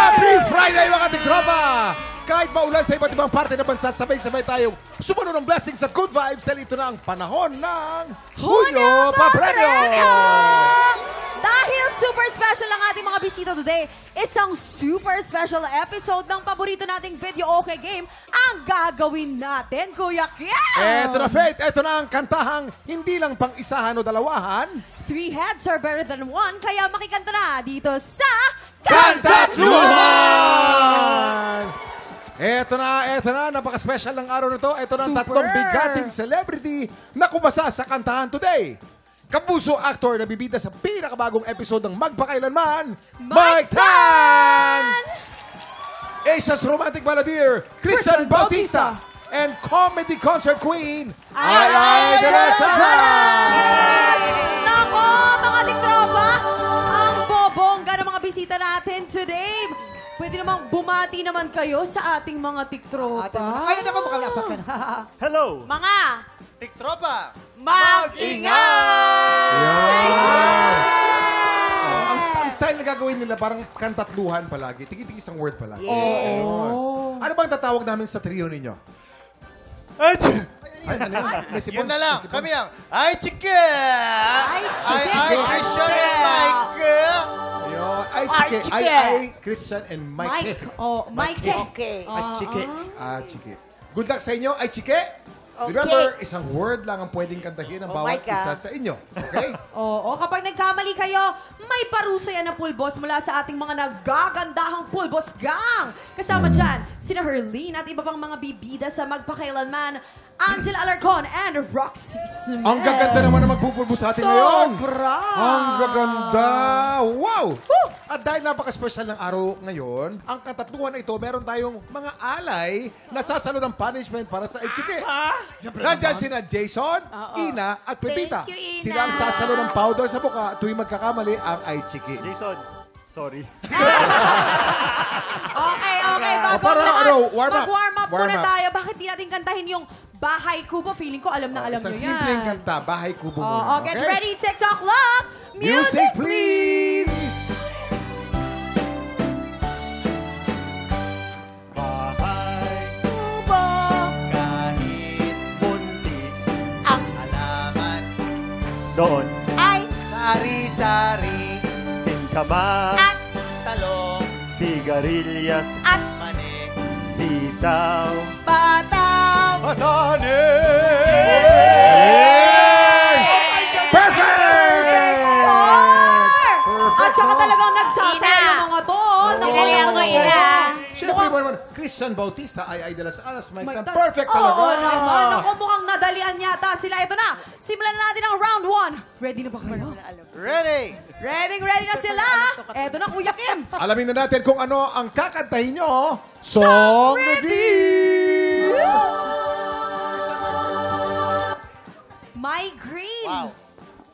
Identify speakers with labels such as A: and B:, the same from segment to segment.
A: Happy Friday mga tiktropa! Kahit maulan sa iba't ibang parte ng bansa, sabay-sabay tayong sumuno ng blessings at good vibes dahil ito na ang panahon ng Hunyo Papremyo!
B: Dahil super special ang ating mga bisita today, isang super special episode ng paborito nating video okay game ang gagawin natin, Kuya Kim!
A: Eto na, Faith! Eto na ang kantahang hindi lang pang isahan o dalawahan.
B: 3 heads are better than 1, kaya makikanta na dito sa
A: Kantatluhan! Eto na, napaka-special ng araw na to. Eto na ang tatlong bigating celebrity na kumasa sa kantahan today. Kapuso actor na bibida sa pinakabagong episode ng Magpakailanman, Mike Tan! Asia's romantic balladeer, Christian Bautista! And comedy concert queen, Ay de la Sala!
B: Nako, mga tiktropa, ang bobongga ng mga bisita natin today. Pwede namang bumati naman kayo sa ating mga tiktropa.
C: Ayun ako, makalapak ka na.
D: Hello!
B: Mga
D: Tiktropa!
B: mag-ingat!
A: Ang style na gagawin nila parang kantatluhan palagi. Tigi-tigi isang word palagi.
B: Oh.
A: Ano bang tatawag namin sa trio ninyo? Ay, ano yan? May sipon?
D: Yun na lang,
A: May sipon?
D: kami ang Ay Chike!
B: Ay, Chike!
D: Ay Christian and Mike!
A: Ayun. Ay, Chike.
B: Chike.
A: Ay, Christian and Mike.
B: Mike. Oh, Mike.
C: Okay.
A: Ay, Chike. Chike. Good luck sa inyo. Ay, Chike. Remember, isang word lang ang pwedeng kantahin ng bawat
C: Mike,
A: isa sa inyo. Okay?
B: Oo, kapag nagkamali kayo, may parusa yan na pulbos mula sa ating mga nagagandahang pulbos gang. Kasama dyan, sina Herlene at iba pang mga bibida sa Magpakailanman, Angela Alarcon and Roxy Smith.
A: Ang gaganda naman na magpupulbos sa atin ngayon.
B: Sobra!
A: Ang gaganda! Wow! At dahil napaka-special ng araw ngayon, ang katatluhan na ito, meron tayong mga alay na sasalo ng punishment para sa Ichike. Nandiyan sina Jason, Ina, at Pepita.
B: Thank you, Ina.
A: Sila ang sasalo ng powder sa buka tuwing magkakamali ang Ichike.
D: Jason, sorry.
B: Okay. Bago
A: para,
B: ang lahat,
A: warm up.
B: mag-warm up
A: Warm
B: muna
A: up.
B: tayo. Bakit di natin kantahin yung Bahay Kubo? Feeling ko alam na alam nyo
A: Isang
B: yan.
A: simpleng kanta, Bahay Kubo
B: Oo,
A: muna.
B: get ready, TikTok clock!
A: Music, please!
D: Bahay,
B: Kubo!
D: kahit munti ang halaman. Doon,
B: Ay!
D: sari-sari, singkamas,
B: At!
D: talong,
B: At!
D: sigarilyas, mani, sitaw,
B: Bataw!
D: patani!
A: Perfect!
B: At saka talagang nagsasaya yung mga to.
C: Nilalayang ko, Ina.
A: Siyempre mo naman, Christian Bautista, Ay de las Alas, Mike Tan.
B: Tan.
A: Perfect talaga!
B: Oo naman. Ako mukhang nadalian yata sila. Ito na. Simulan na natin ang round 1. Ready na ba kayo?
D: Ready!
B: Ready na sila. Ito na, Kuya Kim.
A: Alamin na natin kung ano ang kakantahin nyo. Song Reveal!
B: Migraine.
D: Wow.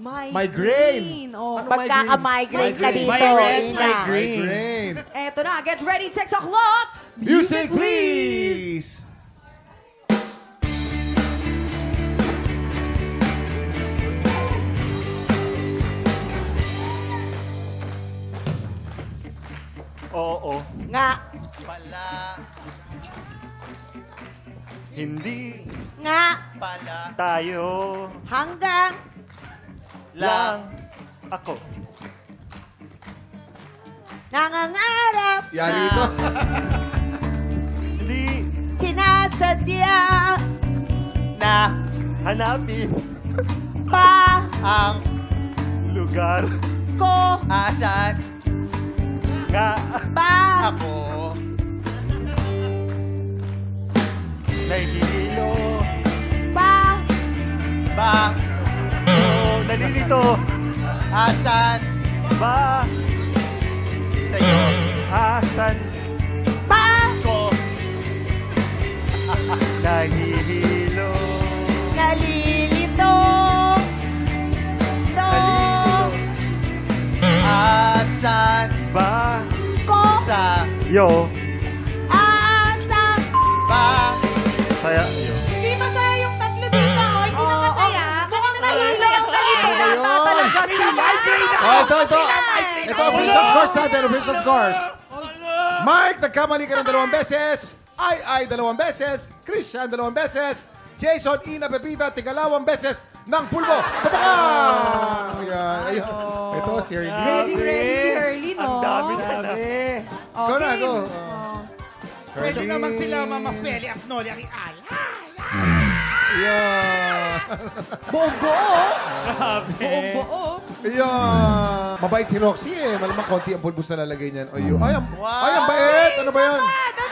A: Migraine.
B: Oh.
A: Ano
C: Pagkaka-migraine ka dito, Ina.
A: Migraine.
B: Eto na. Get ready. TikTok clock.
A: Music, please!
D: Oo,
C: Nga.
D: pala, hindi
C: Nga.
D: pala tayo
C: Hanggang.
D: lang ako.
C: Nangangarap.
A: Yan ito.
D: Hindi
C: Sinasadya.
D: na hanapin
C: Pa.
D: ang lugar
C: Ko.
D: asan nga
C: Ba.
D: ako nahihilo
C: Ba.
D: ba o nalilito asan ba sa'yo asan
C: Pa.
D: ko nahihilo
C: Nalilito. To.
D: asan ba
C: Ko.
D: sa
E: Yo,
C: Asa.
D: ba
E: saya.
B: Hindi masaya yung tatlo dito. Hindi na masaya. Mukhang nahilo yung ganito.
A: Ayun.
B: Talaga sila.
A: Ito. Ito, official scores natin. Official scores. Mike, nagkamali ka ng 2 beses. Ay, 2 beses. Christian, 2 beses. Jason, Ina, Pepita, tigalawang beses ng pulbo sa baka. Ayan, ayun. Ito, si Ernie.
B: Ready si Hurley, no?
D: Ang dami.
A: Go na, go.
E: Pwede naman sila Mama Feli at Noli ang ial.
A: Ayan.
B: Buong-buo. Buong-buo.
A: Ayan. Mabait si Roxy eh. Malamang konti ang pulbos na lalagay niyan. Ay, ang bait. Ano ba yan?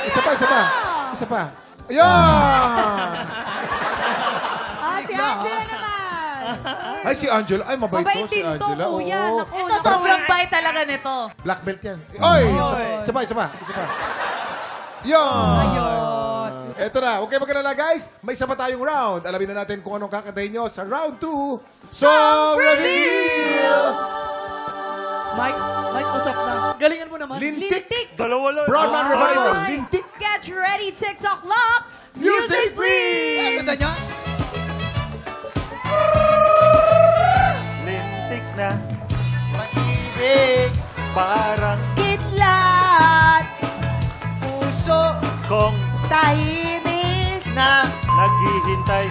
A: Isa pa. Ayan.
B: Si Angela naman.
A: Ay, si Angela. Ay, mabait
B: Mabait
A: to si
B: din to,
A: Angela.
B: kuya.
A: Oo.
B: Naku,
C: Ito, sobrang bait talaga nito.
A: Black belt yan. Oy! Isa pa. Yan!
B: Ayun.
A: Eto na. Okay, magkanala guys. May isa pa tayong round. Alamin na natin kung anong kakantahin nyo sa round 2. Song Reveal!
E: Mike, usap na. Galingan mo naman.
A: Lintik!
D: Dalawa lang.
A: Broadman Revival.
B: Alright.
A: Lintik!
B: Get ready, TikTok lock.
A: Music please!
E: Ganda niya.
D: Lintik na. Pag-ibig. Parang
C: Kidlat,
D: puso kong
C: tahimik,
D: na naghihintay.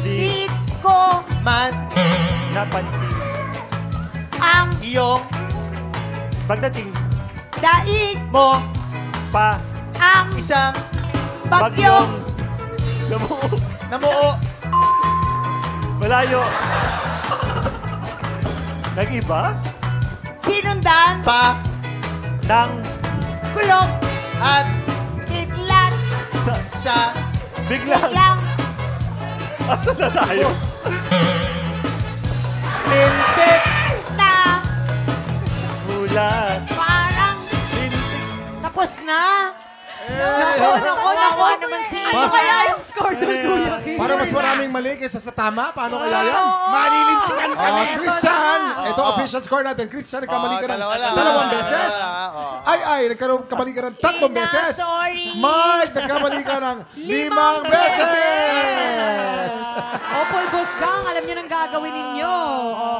D: Di
C: di ko
D: man napansin
C: ang
D: iyong pagdating
C: daig
D: mo pa
C: ang
D: isang
C: bagyong
D: namuo malayo nag-iba
C: sinundan
D: pa ng
C: kulog
D: at
C: kidlat
D: sa biglang
C: lang
D: asa na tayo lintik
C: na
D: ulan
C: parang
D: lintik
C: tapos na.
B: Nako,
C: naman si
B: Ano kaya yung score doon, Kuya Kim?
A: Para mas maraming mali kaysa sa tama. Paano kaya yan?
E: Malilintikan ka na.
A: Christian! Ito, official score natin. Christian, nagkamali ka ng
D: dalawa lang.
A: 2 beses.
D: Oo.
A: Ay, nagkamali ka ng 3 beses.
C: sorry.
A: Mike, nagkamali ka ng 5 beses.
B: Pulbos gang, alam niyo nang gagawin ninyo.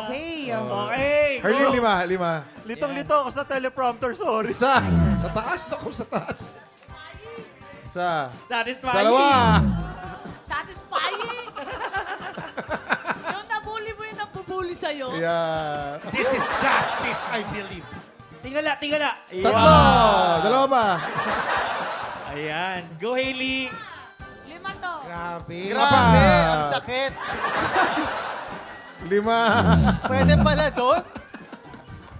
B: Okay.
E: Okay.
A: Herlin, 5.
D: Litong-lito ako sa teleprompter, sorry.
A: Isa. Sa taas. Naku, sa taas. Isa.
E: Satisfying.
A: 2.
C: Satisfying. Yung nabuli mo yung nabubuli sa'yo.
A: Ayan.
E: This is justice, I believe. Tingala.
A: 3. 2 pa.
F: Ayan. Go, Hailey!
C: 5 to.
E: Grabe.
D: Grabe, ang sakit.
A: 5.
D: Pwede pala doon?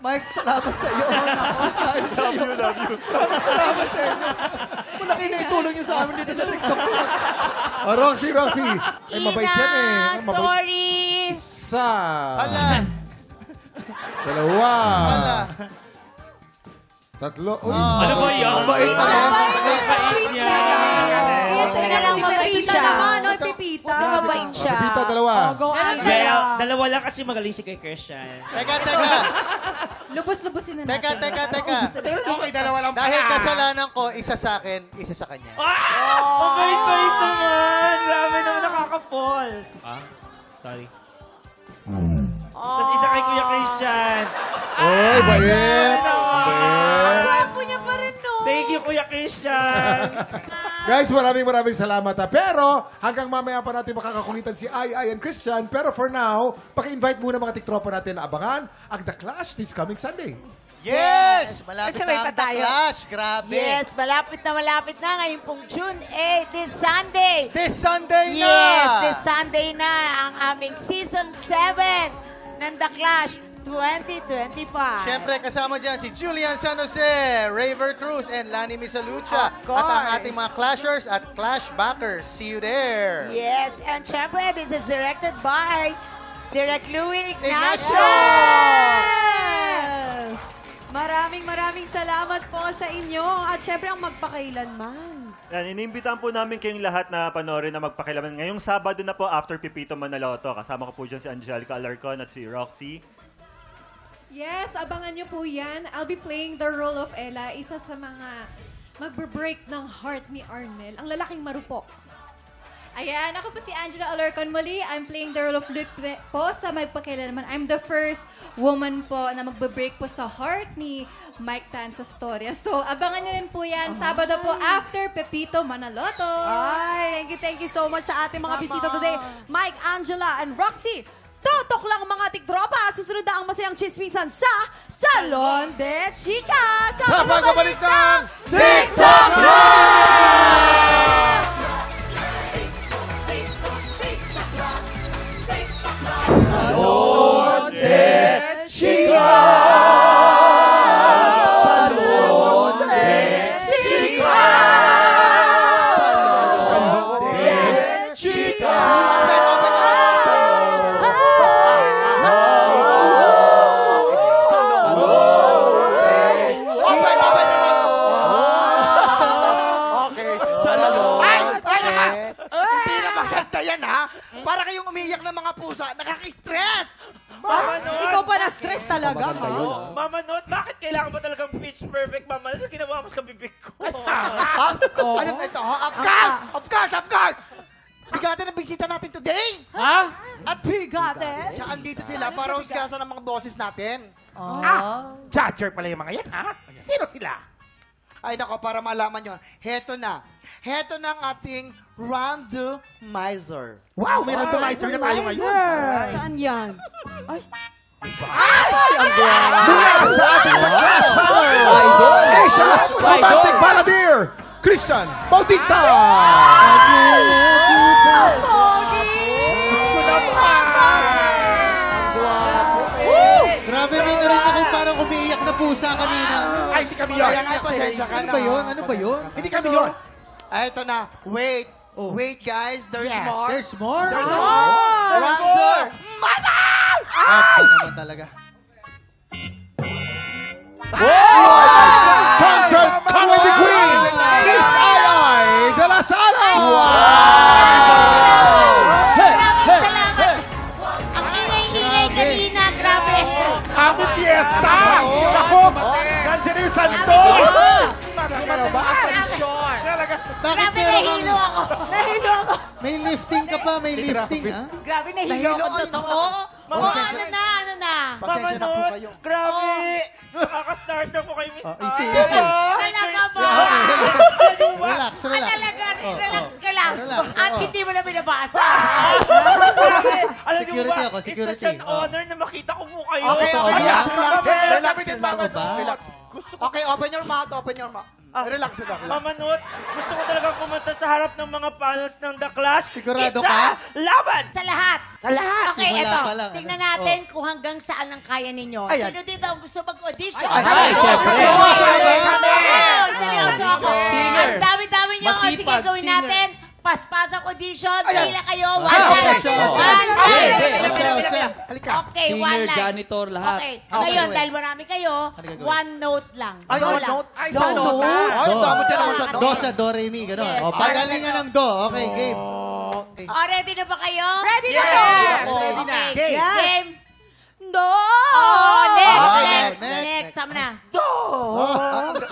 E: Mike, salamat sa iyo.
D: Love you.
E: Salamat sa inyo. Malaki na itulong niyo sa amin dito sa TikTok.
A: Oh, Roxy. Ay, mabait yan eh. Mabait.
C: Sorry.
A: Isa.
D: Hala.
A: 2. 3. Uy.
F: Ano ba yan?
E: Mabait naman.
F: Mabait niya.
B: Ayan talaga
C: lang
B: si
C: mabait
B: Pepita
C: siya.
B: naman, no? Pipita.
C: Mabait siya.
A: Pipita, 2.
B: Go,
F: Jaya,
B: Angela.
F: dalawa lang kasi magaling si kay Christian.
D: Teka.
B: Lubos-lubusin na natin.
D: Teka.
E: Okay, dalawa lang pala.
D: Dahil kasalanan ko, isa sa akin, isa sa kanya.
F: Ang bait-bait naman! Grabe naman nakaka-fall. Sorry. Tapos isa kay Kuya Christian.
A: Oy, bait.
B: Apo niya pa rin, no?
F: Thank you, Kuya Christian.
A: Guys, maraming salamat. Pero hanggang mamaya pa natin makakakulitan si Ai and Christian. Pero for now, paki-invite muna mga tiktropa natin na abangan ang The Clash this coming Sunday.
D: Yes! Malapit
C: Sabay
D: na
C: pa
D: ang The
C: tayo.
D: Clash. Grabe.
C: Yes, malapit na ngayon pong June 8, this Sunday.
D: This Sunday na!
C: Yes, this Sunday na ang aming Season 7 ng The Clash 2025.
D: Siyempre, kasama dyan si Julian San Jose, Raver Cruz, and Lani Misalucha.
C: Of course.
D: At ang ating mga Clashers at Clashbackers. See you there!
C: Yes, and syempre, this is directed by Direct Louie
D: Ignacio!
B: Yes! Maraming salamat po sa inyo. At syempre, ang magpakailanman.
G: Yan, inimbitahan po namin kayong lahat na panoorin na magpakilaman. Ngayong Sabado na po after Pipito Manaloto. Kasama ko po dyan si Angelica Alarcon at si Roxy.
H: Yes, abangan nyo po yan. I'll be playing the role of Ella, isa sa mga magbe-break ng heart ni Arnel, ang lalaking marupok. Ayan, ako po si Angela Alarcon muli. I'm playing the role of Luke po sa Magpakailanman. I'm the first woman po na magbe-break po sa heart ni Mike Tan sa storya. So, abangan niyo rin po yan. Sabado po after Pepito Manaloto.
B: Ay, thank you so much sa ating mga bisita today. Mike, Angela, and Roxy. Totok lang mga tiktropa. Susunod na ang masayang chismisan sa Salon de Chicas.
A: Sa pagbabalik ng TikTok Live! Salon de Chicas! Salon de Chicas! Salon de Chicas!
E: Yan ha? Para kayong umiyak ng mga pusa, nakaka-stress!
F: Mama Not!
B: Ikaw pa na-stress talaga, ha?
F: Mama Not, bakit kailangan ba talagang pitch perfect, Mama Not? Ginawa mo sa bibig ko.
E: Anong ito? Of course! Of course! Of course! Bigatan ang bisita natin today!
F: Ha?
E: At
B: Bigates?
E: siya andito sila para husgasan ng mga boses natin. Judger pala yung mga yan, ha? Sino sila? Ay nako, para malaman nyo, heto na. Heto na ang ating randomizer. Wow, may randomizer na tayo ngayon.
B: Saan yan? Ay,
A: Mula sa ating Clash Power! Asia's Romantic Balladeer! Christian Bautista!
I: Grabe, may narinig ako parang umiiyak na pusa kanina.
E: Ay, hindi kami yun. Kaya nga, pasensya ka
I: Ano
E: na.
I: ba yun? Ano ba yun?
E: Hindi kami yun. Ay, ito na. Wait. Wait, guys. There's more.
I: There's more?
E: Randomizer!
I: Apa naman talaga.
A: Concert Comedy Queen! Miss Ai de la Sala!
C: Salamat! Ang ingay-ingay kanina, grabe!
E: Ang fiesta! Ako! Nandiyan yung Santos!
I: Bakit
C: Grabe,
I: meron
C: nahilo
I: kang...
C: ako! Nahilo ako!
I: May lifting ka pa, may lifting, ha?
C: Grabe, nahilo ako totoo! Oo,
E: Pasensya.
C: ano na?
F: Mama
E: Pasensya na po
F: Not,
E: kayo.
F: grabe! Nakaka-starter ko kay Miss
I: Easy,
F: Ai.
I: easy.
C: Talaga ba?
I: Relax, relax.
C: Talaga, relax ka lang.
I: Relax,
C: At
I: oo.
C: hindi mo na binabasa.
F: Alam niyo
I: Security
F: ba,
I: ako, security.
F: it's such an honor na makita ko po kayo.
E: Okay, okay.
I: Ay,
E: Relax,
I: ah.
E: relax. Relax,
I: Ano ba?
E: relax. Okay, open your mouth, open your mouth. Relax na, relax.
F: Mama Not, gusto ko talagang kumanta sa harap ng mga panels ng The Clash.
I: Sigurado
F: Isa,
I: ka?
F: laban!
C: Sa lahat.
F: Sa lahat!
C: Okay,
I: Simula
C: eto.
I: pa lang,
C: Tingnan
I: ano?
C: natin kung hanggang saan ang kaya ninyo.
E: Ayan.
C: Sino dito ang gusto mag-audition?
E: Ay,
F: syempre.
C: Seryoso ako.
F: Singer.
C: Ang dami-dami nyo. Sige,
F: Masipag,
C: gawin
F: singer.
C: natin. Paspasang audition.
E: Ayan.
C: Pila kayo.
I: Ah,
C: One line.
I: siya.
C: One
I: Siya, siya.
C: line. Okay, one line.
F: janitor, lahat.
C: Okay.
I: Okay,
C: Ngayon,
I: wait.
C: dahil marami kayo,
I: Ano gagawin?
C: one note lang.
E: Ay,
C: Go
E: one
C: lang.
E: note? Ay, sa note na. Ay,
I: Do.
E: dami dyan naman sa note.
I: Do sa do, re, mi, gano'n.
C: Yes.
I: O, pagalingan ng do. Okay, game.
C: Oh, ready na ba kayo?
B: ready na
F: Yes.
B: po!
E: Ready na.
C: Okay,
B: Yes.
C: game.
B: No!
C: Oh, next,
I: Okay,
C: next,
I: next.
C: next. Sama na.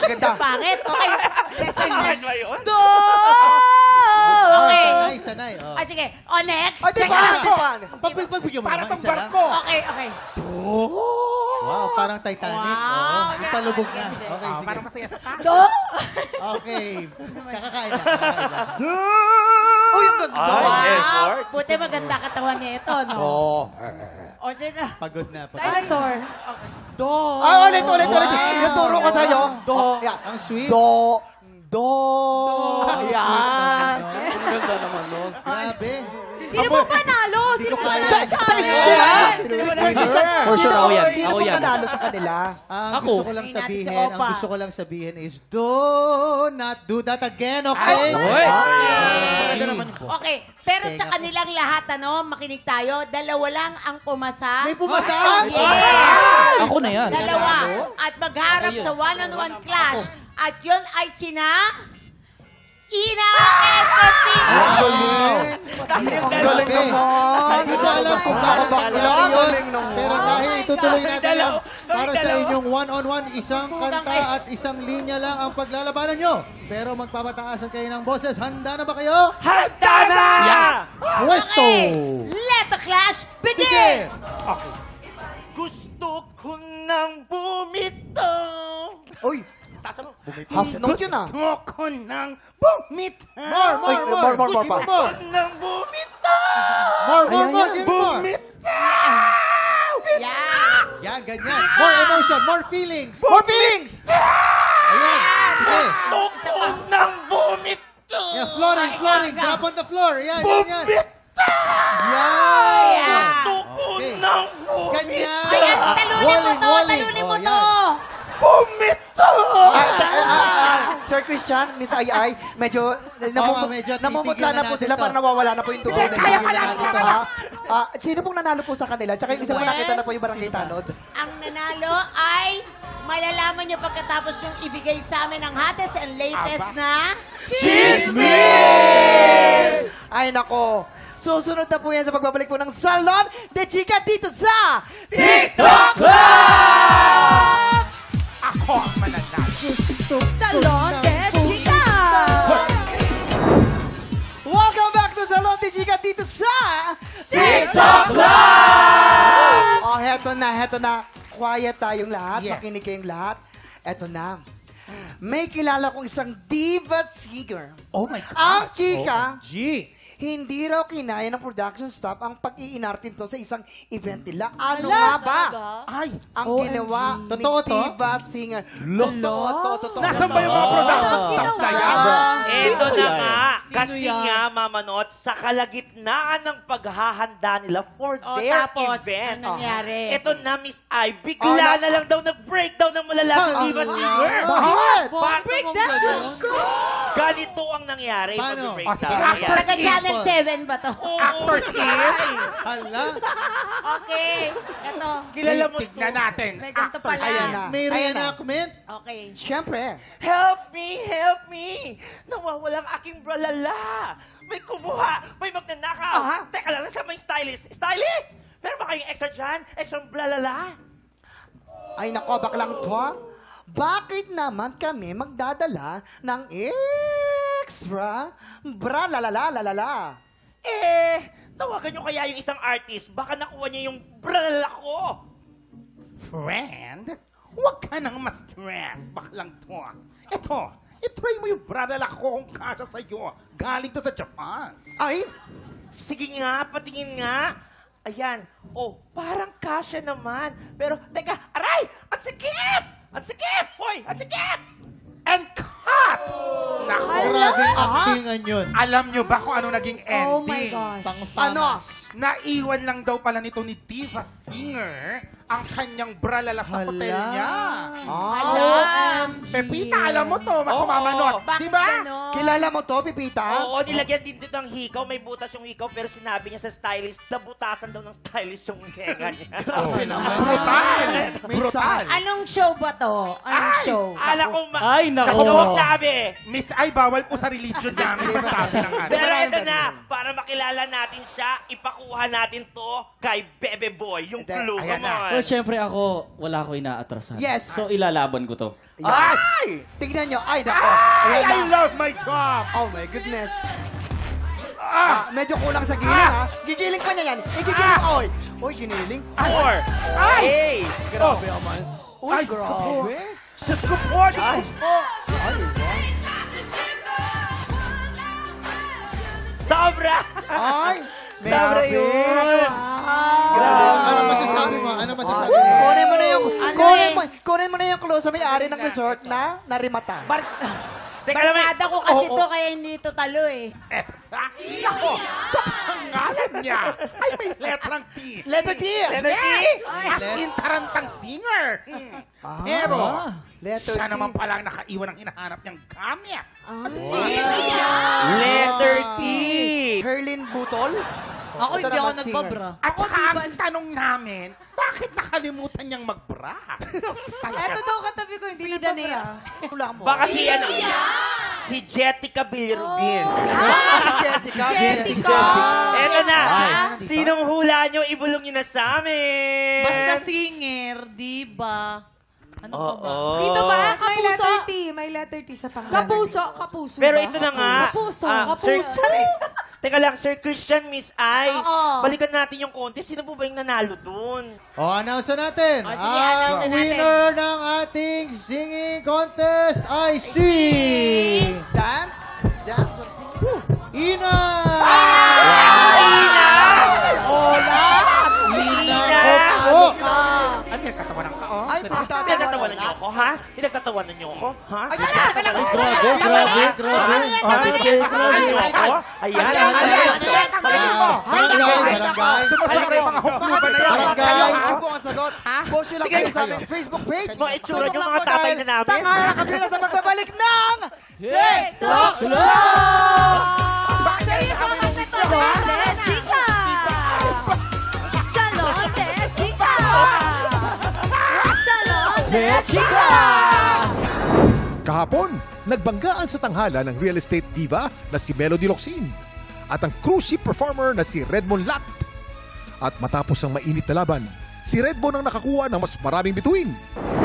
E: Ganda.
C: Pangit. Okay.
F: Bakit ba yun?
B: No!
C: Okay.
I: Sanay, sanay. O.
C: Ah, sige. Oh, next.
E: Ay, di ba? Di ba?
I: Pagbigyan mo naman isa lang.
C: Okay, okay.
I: Wow, parang Titanic.
C: Wow.
I: Oo, ipalubog na.
C: Sige.
I: Okay, sige.
E: Parang masaya sa tayo.
B: No!
I: Okay. Kakakain na. Kakakain na.
E: Uy, ang ganda.
C: Wow. Buti maganda katawan niya ito, no?
E: Oo.
C: O, sige na.
I: Pagod na. Pagod.
B: Dinosaur.
E: Ay, ulit.
I: Wow.
E: Naturo ko sa'yo. Do. Yan.
I: Ang sweet.
E: Do. Do.
I: Ang
E: Yan.
I: sweet naman nun. Grabe.
B: Sino ba panalo? Sino
I: ko
B: ba
I: kaya.
B: panalo sa akin?
F: For sure, ako yan.
E: Sino
F: Ako
E: ba
F: yan.
E: panalo sa kanila?
I: Ang
F: Ako.
I: gusto ko lang
C: Hindi natin
I: sabihin,
C: si
I: ang
C: Opa.
I: gusto ko lang sabihin is do not do that again, okay?
F: Uy!
C: Okay. Pero sa
I: Tenga po.
C: kanilang lahat, ano, makinig tayo, dalawa lang ang pumasa.
I: May pumasaan!
C: Yes!
F: Ako na yan.
C: Dalawa. At magharap sa one-on-one clash. At yun ay sina... Ina and Pepito!
E: Ang galing naman.
I: Hindi ko alam kung bakit nangyari yun, pero dahil itutuloy natin
F: Dalaw.
I: yan. Para sa
F: Dalaw.
I: inyong one-on-one, isang
C: Kulang
I: kanta at isang linya lang ang paglalabanan nyo. Pero magpapataasan kayo ng boses. Handa na ba kayo?
F: Handa na!
I: Pwesto!
C: Let the clash begin!
F: Okay. Gusto ko nang bumitaw.
E: Uy,
F: Tasa mo.
E: half note yun ah.
F: Gusto ko nang bumitaw.
I: More,
E: Uy, more pa.
F: Gusto ko nang bumitaw.
I: More,
E: Ayan,
I: more.
E: yan.
I: Give me more.
C: Yeah!
I: Yan, ganyan. More emotion, more feelings.
E: More feelings!
I: Ayan, sige.
F: Gusto ko nang bumitaw.
I: Yeah, flooring. Drop on the floor. Yan, yan.
F: Bumitaw.
I: Yan.
F: Gusto ko
I: Okay.
F: nang bumitaw.
I: Ganyan.
C: Ayan, talunin mo to!
I: Walling.
C: Talunin
I: Oh,
C: mo
I: yan.
C: to!
F: Bumitaw.
E: Sir Christian, Miss Ai, medyo
I: medyo
E: namumutla
I: titigil
E: na
I: na
E: po
I: natin
E: sila,
I: to.
E: parang nawawala na po yung dugo.
I: Kaya pala, kaya pala.
E: Sino pong nanalo po sa kanila? Tsaka yung isa pong nakita na po yung barangay tanod.
C: Ang nanalo ay malalaman niyo pagkatapos yung ibigay sa amin ang hottest and latest na
E: Chismis! Ay nako, susunod na po yan sa pagbabalik po ng Salon de Chica dito sa TikTok Club!
F: Ako ang mananalo.
B: Salon de Chica!
E: Welcome back to Salon de Chica dito sa TikTok Club! Oh, heto na. Quiet tayong lahat,
I: Yes.
E: makinig kayong lahat. Eto na. May kilala kong isang diva singer.
I: Oh my God.
E: Ang chika,
I: OMG.
E: hindi raw kinaya ng production staff ang pag-iinartin to sa isang event nila. Ano nga ba?
I: Ay,
E: Ang ginawa ni
I: Totoo to?
E: diva singer. Totoo.
F: Nasaan ba yung mga production staff na yan? Ito na
G: yan?
F: nga. Kasi nga, Mama Not, sa kalagitnaan ng paghahanda nila for
C: O
F: their
C: tapos,
F: event.
C: ano nangyari?
F: Ito na, Miss Ai, bigla na lang daw nag-breakdown ng malalaking diva singer.
E: Bakit?
C: Breakdown!
F: Ganito ang nangyari.
I: Paano?
F: Pag-breakdown.
I: Sige,
F: Ayan.
C: Taga Channel 7 ba to?
F: Oo,
I: Actors
F: Ai.
I: hala.
C: Okay. Ito.
F: Kilala mo to.
J: natin.
C: May ganito pala.
E: Ayan na.
I: May
E: Ayan na.
I: reenactment.
C: Okay.
E: Siyempre.
F: Help me! Nawawalang aking bralala. May kumuha, may magnanakaw.
E: Aha.
F: Teka lang, nasa may stylist. Stylist! Meron ba kayong extra dyan? Extra blalala?
E: Ay nako, baklang to. Bakit naman kami magdadala ng extra bra-la-la-la-la-la?
F: Tawagan nyo kaya yung isang artist. Baka nakuha niya yung bralala ko.
J: Friend, huwag ka nang ma-stress. Baklang to. Ito, itry mo yung bradala ko kung kasya sa'yo. Galing to sa Japan.
E: Ay,
F: Sige nga, patingin nga. Ayan. Oh, parang kasya naman. Pero, teka, aray! Ang sikip! Ang sikip! Hoy, ang sikip!
J: And cut! Naku,
I: Grabe actingan yun.
J: alam nyo ba kung ano naging ending?
B: Oh my gosh.
I: Pang-famas.
J: Naiwan lang daw pala nito ni Diva Singer ang kanyang bralala sa hotel niya. Pepita, alam mo to, makumamanot.
C: Bakit
J: Di ba?
C: ganon?
E: kilala mo to, Pipita?
F: Oo, nilagyan din dito ng hikaw. May butas yung hikaw, pero sinabi niya sa stylist, nabutasan daw ng stylist yung kenga niya.
J: Brutal! Brutal!
C: Anong show ba to? Anong show?
F: Ala ko
G: Ay, nako.
F: Naku, sabi.
J: Miss Ay, bawal po sa religion namin pagsabi ng ano.
F: Pero ito na, para makilala natin siya, ipakuha natin to kay Bebe Boy, yung clue.
J: ayan
F: Come
J: na.
F: on.
K: Well, syempre ako, wala ko inaatrasan.
E: Yes.
K: So, ilalaban ko to.
E: Ay! Tignan nyo. Ay, nako.
J: Ay,
E: Ayan
J: I
E: na.
J: love my job!
E: Oh my goodness. Medyo kulang sa giling, ha? Gigiling pa niya yan. Gigiling. Oy. Oy, giniling.
F: 4.
J: Ay!
F: Hey!
J: Grabe
F: naman.
E: Uy,
J: Ay,
E: grabe.
J: Diyos ko po! Diyos ko po!
F: Sobra!
E: Ay!
F: Sobra yun!
I: Ano masasabi mo? Ano masasabi mo?
E: Kunin mo na yung
C: Ano
E: kunin mo na yung clue sa may-ari ng resort na narimata.
F: Teka naman.
C: Barkada ko kasi to kaya hindi to talo eh.
J: Ako, sa pangalan niya ay may letrang T.
E: Letter D.
F: Letter T?
J: As in tarantang singer. Pero,
E: Letter
J: siya
E: T.
J: naman pala ang nakaiwan ng hinahanap niyang gamit.
F: Letter T!
E: Herlin Butol.
C: Ako
E: Ito
C: hindi ako
E: naman, singer.
C: nagbabra.
J: At saka ang tanong namin, bakit nakalimutan niyang magbra?
B: Eto daw katabi ko, hindi na names.
E: Wala mo.
F: Baka si ano, si Jetica Villarubin.
E: Jessica.
F: Eto na. Sinong hula nyo, ibulong nyo na sa amin.
C: Basta singer, di ba? Ano pa ba?
B: Dito ba?
L: May
B: Kapuso?
L: letter T. May letter T sa pangalan.
B: Kapuso? Kapuso
F: Pero
B: ba?
F: ito na nga.
B: Kapuso.
F: Sir,
B: Kapuso.
F: teka lang, Sir Christian, Miss Ai.
B: Oo.
F: Balikan natin yung contest. Sino po ba yung nanalo dun?
I: Announce na natin.
C: O, sige,
I: Ang
C: announce na natin.
I: winner ng ating singing contest ay si
E: Dance or sing?
I: Ina!
E: Hola!
F: Ina!
I: Opo!
J: Ano yung katawanan ka, oh?
E: Ay,
F: Pinagtatawanan niyo ako, ha? Pinagtatawanan niyo ako, ha?
I: Grabe.
F: Pinagtatawanan niyo ako? Ayan.
I: Barangay.
J: Sumasakit yung mga hukbo ba na yan?
I: Barangay.
E: Subo ang sagot. Post nyo lang kayo sa aming Facebook page.
F: Mga itsura
E: Tutok
F: nyo,
E: lang
F: mga
E: po
F: tatay
E: dahil
F: na namin.
E: Tanghalan na kabila sa magbabalik ng
B: TikTok Salon de Chica! Salon de Chica! Salon de Chica!
A: Kahapon, nagbanggaan sa tanghala ng real estate diva na si Melody Locsin at ang cruise ship performer na si Redmond Lat. At matapos ang mainit na laban, si Redmond ang nakakuha ng mas maraming bituin.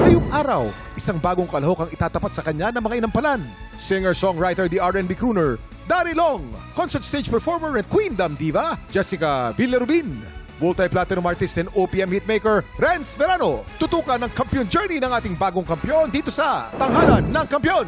A: Ngayong araw, isang bagong kalahok ang itatapat sa kanya ng mga inampalan. Singer-songwriter, the R&B crooner, Dari Long, concert stage performer and Queendom diva, Jessica Villarubin, multi-platinum artist and OPM hitmaker, Renz Verano. Tutukan ng kampiyon journey ng ating bagong kampiyon dito sa Tanghalan ng Kampiyon.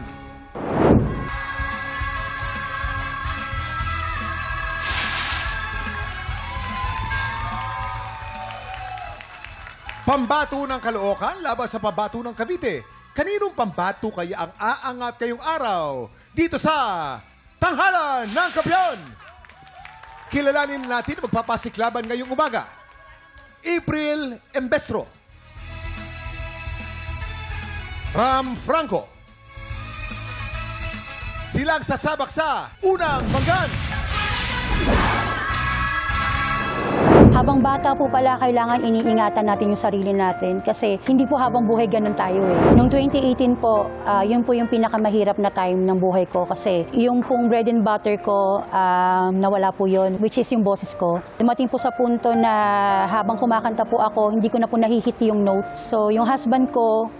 A: Pambato ng Caloocan laban sa pambato ng Cavite. Kaninong pambato kaya ang aangat kayong araw dito sa Tanghalan ng Kampiyon? Kilalanin natin magpapasiklaban ngayong umaga. April Embestro, Ram Franco. Silang sasabak sa unang banggan.
M: Habang bata po pala, kailangan iniingatan natin yung sarili natin kasi hindi po habang buhay ganun tayo eh. Noong 2018 po, yun po yung pinakamahirap na time ng buhay ko kasi yung pong bread and butter ko, nawala po yun, which is yung boses ko. Dumating po sa punto na habang kumakanta po ako, hindi ko na po nahihit yung notes. So yung husband ko,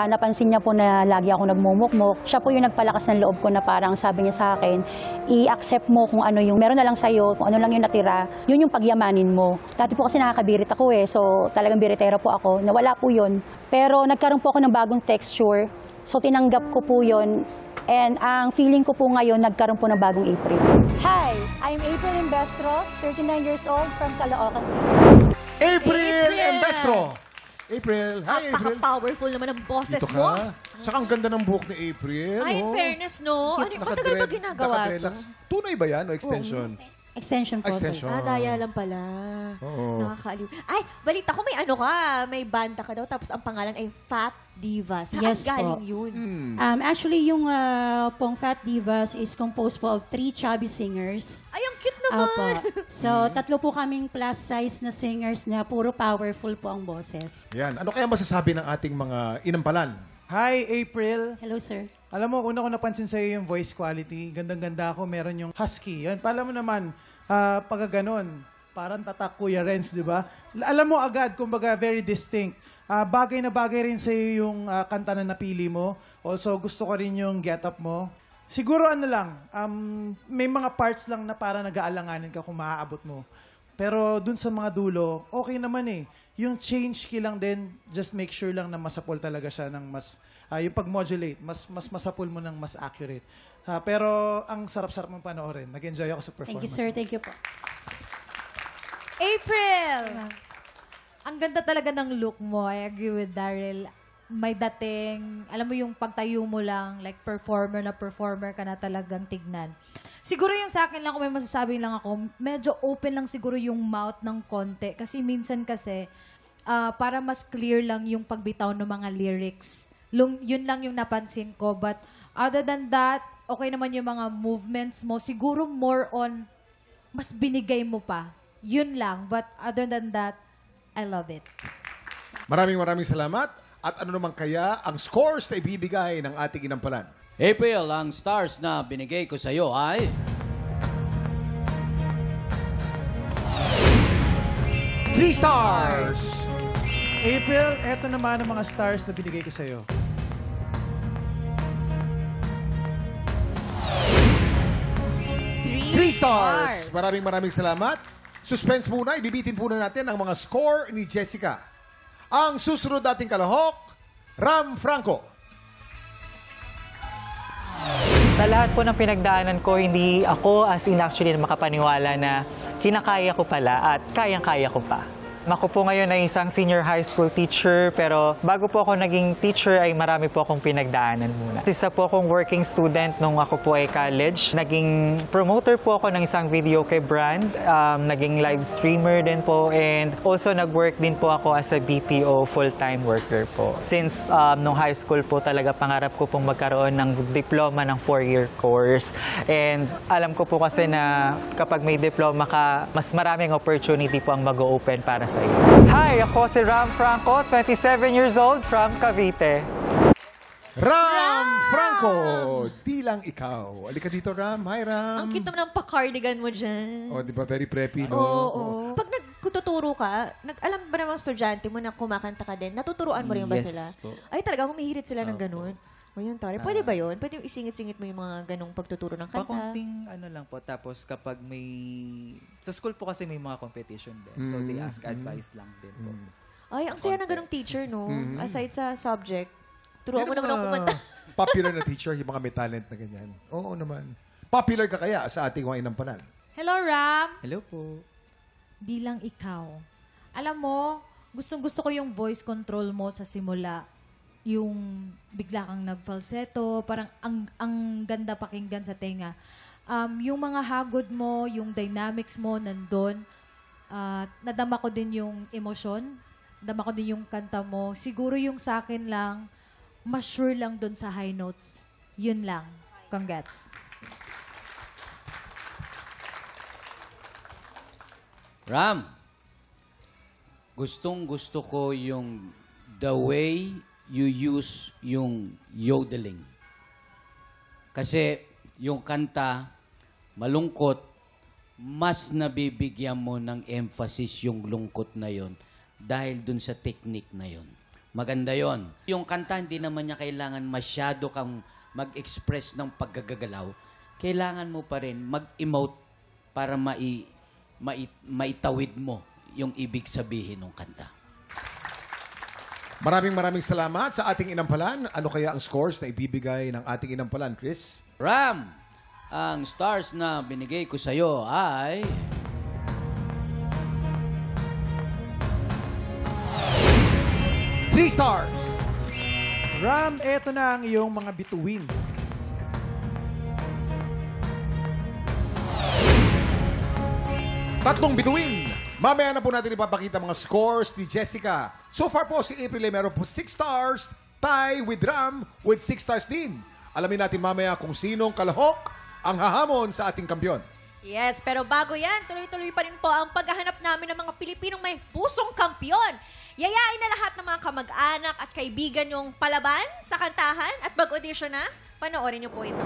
M: napansin niya po na lagi ako nagmumukmok. Siya po yung nagpalakas ng loob ko na parang sabi niya sa akin, i-accept mo kung ano yung meron na lang sa'yo, kung ano lang yung natira, yun yung pagyamanin mo. Dati po kasi nakakabirit ako eh, so talagang biritera po ako. Nawala po yun. Pero nagkaroon po ako ng bagong texture, so tinanggap ko po yun. And ang feeling ko po ngayon, nagkaroon po ng bagong April. Hi, I'm April Embestro, 39 years old from Caloocan City.
A: April Embestro. April. Hi, April.
B: Napaka-powerful naman ang boses
A: Dito
B: mo.
A: ka. Tsaka ang ganda ng buhok ni April.
B: Ay, in
A: oh.
B: fairness, no? Ano, matagal ba ginagawa
A: Nakadreadlocks.
B: to?
A: Tunay ba yan o extension?
M: Extension po.
A: Extension.
B: Daya lang pala.
A: Oo.
B: Nakakaaliw. Ay, balita ko may ano ka, may banda ka daw, tapos ang pangalan ay Fat Divas. Saan
M: Yes
B: galing
M: po.
B: yun?
M: Actually, yung pong Fat Divas is composed po of 3 chubby singers.
B: Ay, ang cute naman.
M: So, 3 po kaming plus size na singers na puro powerful po ang boses.
A: Yan. Ano kaya masasabi ng ating mga inampalan?
L: Hi, April.
M: Hello, sir.
L: Alam mo, una ko napansin sa'yo yung voice quality. Gandang-ganda ako. Meron yung husky. Yan, pala mo naman, pagka ganon, parang tatak Kuya Renz, di ba? Alam mo agad, kumbaga, very distinct. Bagay na bagay rin sa'yo yung kanta na napili mo. Also, gusto ko rin yung get-up mo. Siguro ano lang, may mga parts lang na parang nag-aalanganin ka kung maaabot mo. Pero dun sa mga dulo, okay naman eh. Yung change key lang din, just make sure lang na masapol talaga siya ng mas, yung pag-modulate, mas masapol mo ng mas accurate. Pero ang sarap-sarap mong panoorin. Nag-enjoy ako sa performance.
M: Thank you, sir. Thank you po.
N: April! Ang ganda talaga ng look mo. I agree with Daryl. May dating, alam mo yung pagtayo mo lang, like performer ka na talagang tignan. Siguro yung sa akin lang, kung may masasabi lang ako, medyo open lang siguro yung mouth ng konti. Kasi minsan kasi, para mas clear lang yung pagbitaw ng mga lyrics. Yun lang yung napansin ko. But other than that, okay naman yung mga movements mo. Siguro more on, mas binigay mo pa yun lang. But other than that, I love it.
A: Maraming salamat. At ano naman kaya ang scores na ibibigay ng ating inampalan?
O: April, ang stars na binigay ko sa iyo ay...
A: 3 stars!
L: April, eto naman ang mga stars na binigay ko sa'yo.
A: 3 stars! Maraming salamat. Suspense muna, ibibitin muna natin ang mga score ni Jessica. Ang susunod nating kalahok, Ram Franco.
P: Sa lahat po ng pinagdaanan ko, hindi ako as in actually makapaniwala na kinakaya ko pala at kayang-kaya ko pa. Ako po ngayon ay isang senior high school teacher, pero bago po ako naging teacher ay marami po akong pinagdaanan muna. Isa po akong working student nung ako po ay college. Naging promoter po ako ng isang video kay brand, naging live streamer din po, and also nag-work din po ako as a BPO full-time worker po. Since nung high school po talaga pangarap ko pong magkaroon ng diploma ng 4-year course. And alam ko po kasi na kapag may diploma ka, mas maraming opportunity po ang mag-open para sa iyo. Hi, ako si Ram Franco, 27 years old from Cavite.
A: Ram Franco, di lang ikaw. Alika dito, Ram. Hi, Ram.
Q: Ang cute naman ng pa-cardigan mo dyan.
A: Oh, di ba? Very preppy, no?
Q: Oo. Pag nagtuturo ka, alam ba naman estudyante mo na kumakanta ka din, natuturuan mo rin ba sila?
K: Po.
Q: Ay, talaga, humihirit sila ng ganun. O yun, Tari. Pwede ba yun? Pwede yung isingit-singit mo yung mga ganung pagtuturo ng kanta?
R: Pakunting ano lang po. Tapos kapag may... Sa school po kasi may mga competition din. So they ask advice lang din po.
Q: Ay, ang saya ng ganung teacher, no? Aside sa subject, turuan mo naman ako kumanta.
A: Popular na teacher, yung mga may talent na ganyan. Oo naman. Popular ka kaya sa ating mga inampalan?
N: Hello, Ram.
R: Hello po.
N: Di lang ikaw. Alam mo, gustong-gusto ko yung voice control mo sa simula. Yung bigla kang nag-falsetto, parang ang ganda pakinggan sa tenga. Yung mga hagod mo, yung dynamics mo nandun, nadama ko din yung emosyon, nadama ko din yung kanta mo. Siguro yung sa akin lang, mas sure lang dun sa high notes. Yun lang. Congrats.
O: Ram, gustong-gusto ko yung the way you use yung yodeling. Kasi yung kanta, malungkot, mas nabibigyan mo ng emphasis yung lungkot na yon dahil dun sa technique na yon. Maganda yon. Yung kanta, hindi naman niya kailangan masyado kang mag-express ng paggagalaw. Kailangan mo pa rin mag-emote para maitawid mo yung ibig sabihin ng kanta.
A: Maraming salamat sa ating inampalan. Ano kaya ang scores na ibibigay ng ating inampalan, Chris?
O: Ram, ang stars na binigay ko sa'yo ay...
A: 3 stars!
L: Ram, eto na ang iyong mga bituin.
A: Tatlong bituin. Mamaya na po natin ipapakita mga scores ni Jessica. So far po, si April ay meron po 6 stars. Tie with Ram with 6 stars din. Alamin natin mamaya kung sinong kalahok ang hahamon sa ating kampyon.
Q: Yes, pero bago yan, tuloy-tuloy pa rin po ang paghahanap namin ng mga Pilipinong may pusong kampyon. Yayain na lahat ng mga kamag-anak at kaibigan yung palaban sa kantahan at mag-audition na. Panoorin niyo po ito.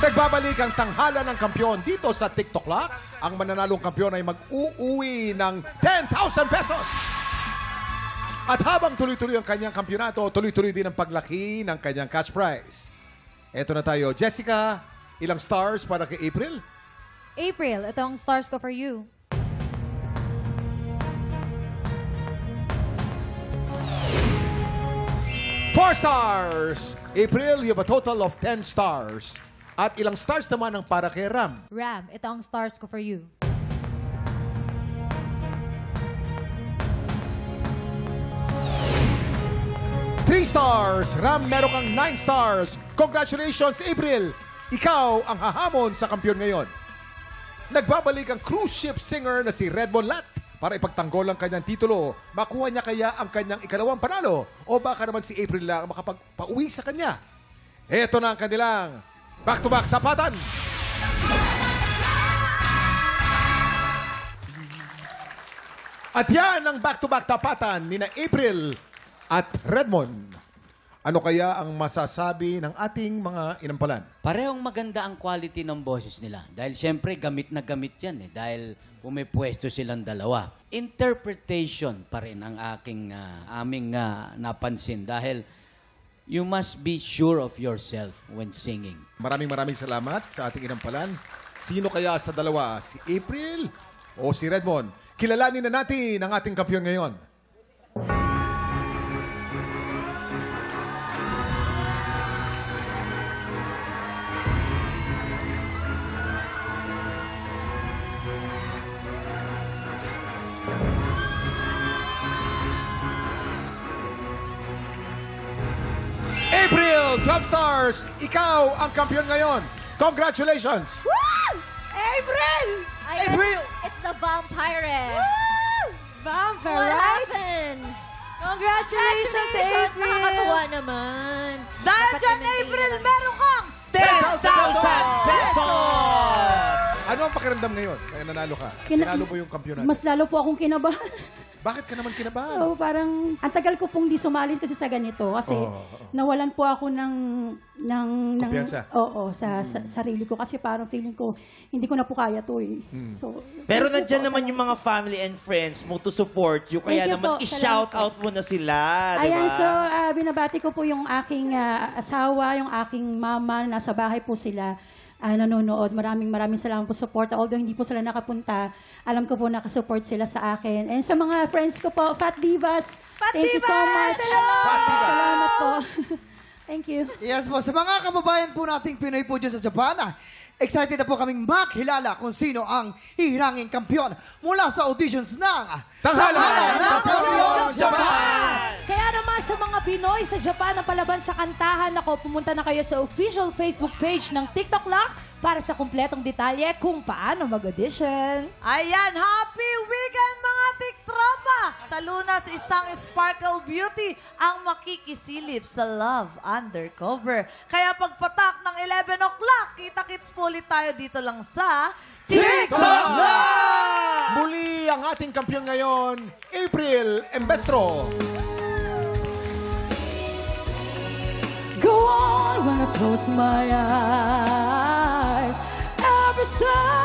A: Nagbabalik ang tanghala ng kampyon dito sa TikTok Lock. Ang mananalong kampyon ay mag-uuwi ng 10,000 pesos. At habang tuloy-tuloy ang kanyang kampyonato, tuloy-tuloy din ang paglaki ng kanyang cash prize. Eto na tayo. Jessica, ilang stars para kay April?
N: April, ito ang stars ko for you.
A: 4 stars! April, you have a total of 10 stars. At ilang stars naman ang para kay Ram?
N: Ram, ito ang stars ko for you.
A: 3 stars. Ram, meron kang 9 stars. Congratulations, April! Ikaw ang hahamon sa kampyon ngayon. Nagbabalik ang cruise ship singer na si Redmond Lat. para ipagtanggol ang kanyang titulo? Makuha niya kaya ang kanyang ikalawang panalo? O baka naman si April lang makapagpauwi sa kanya? Ito na ang kanilang back-to-back tapatan. At yan ang back-to-back tapatan ni na April at Redmond. Ano kaya ang masasabi ng ating mga inampalan?
O: Parehong maganda ang quality ng boses nila. Dahil siyempre, gamit na gamit yan. Dahil pumipwesto silang dalawa. Interpretation pa rin ang aming napansin. Dahil you must be sure of yourself when singing.
A: Maraming salamat sa ating inampalan. Sino kaya sa dalawa? Si April o si Redmond? Kilalanin na natin ang ating kampiyon ngayon. April, 12 stars, ikaw ang kampiyon ngayon. Congratulations!
C: Woo! April!
Q: April! It's the vampire.
C: Vampire,
Q: What
C: right?
Q: happened?
C: Congratulations, April!
Q: Nakakatuwa naman.
C: Dahil
Q: Dapat
C: dyan,
Q: i-maintain
C: April,
Q: lang.
C: meron kang
A: 10,000
C: pesos!
A: Ano ang pakiramdam ngayon? Kaya nanalo ka.
M: Kina-
A: Tinalo mo yung kampiyon natin.
M: Mas lalo po akong kinabahan.
A: Bakit ka naman kinabahan?
M: So, parang, ang tagal ko pong di sumali kasi sa ganito. Kasi nawalan po ako ng
A: Kumpiyansa.
M: sa sarili ko. Kasi parang feeling ko, hindi ko na po kaya to eh. So,
F: Pero nandyan naman yung mga family and friends mo to support you. Kaya
M: Thank you
F: naman
M: po.
F: i-shout
M: Salamat
F: out mo na sila. Di
M: ayan,
F: ba?
M: so binabati ko po yung aking asawa, yung aking mama, nasa bahay po sila. Nanonood. Maraming salamat po support. Although hindi po sila nakapunta, alam ko po nakasupport sila sa akin. And sa mga friends ko po, Fat Divas, thank you so much. Salamat po. Thank you.
E: Yes po. Sa mga kababayan po nating Pinoy po dyan sa Japan, excited na po kaming makilala kung sino ang hihiranging kampiyon mula sa auditions ng
A: Tanghalan ng Kampiyon Japan!
N: Kaya naman sa mga Pinoy sa Japan ang palaban sa kantahan, ako, pumunta na kayo sa official Facebook page ng TikTok Lock para sa kumpletong detalye kung paano mag-audition.
C: Ayan, happy weekend mga tiktropa! Sa Lunas, isang sparkle beauty ang makikisilip sa Love Undercover. Kaya pagpatak ng 11 o'clock, kita-kits po ulit tayo dito lang sa
A: TikTok Live! Muli ang ating kampiyon ngayon, April Embestro.
M: Go on when I close my eyes. Every time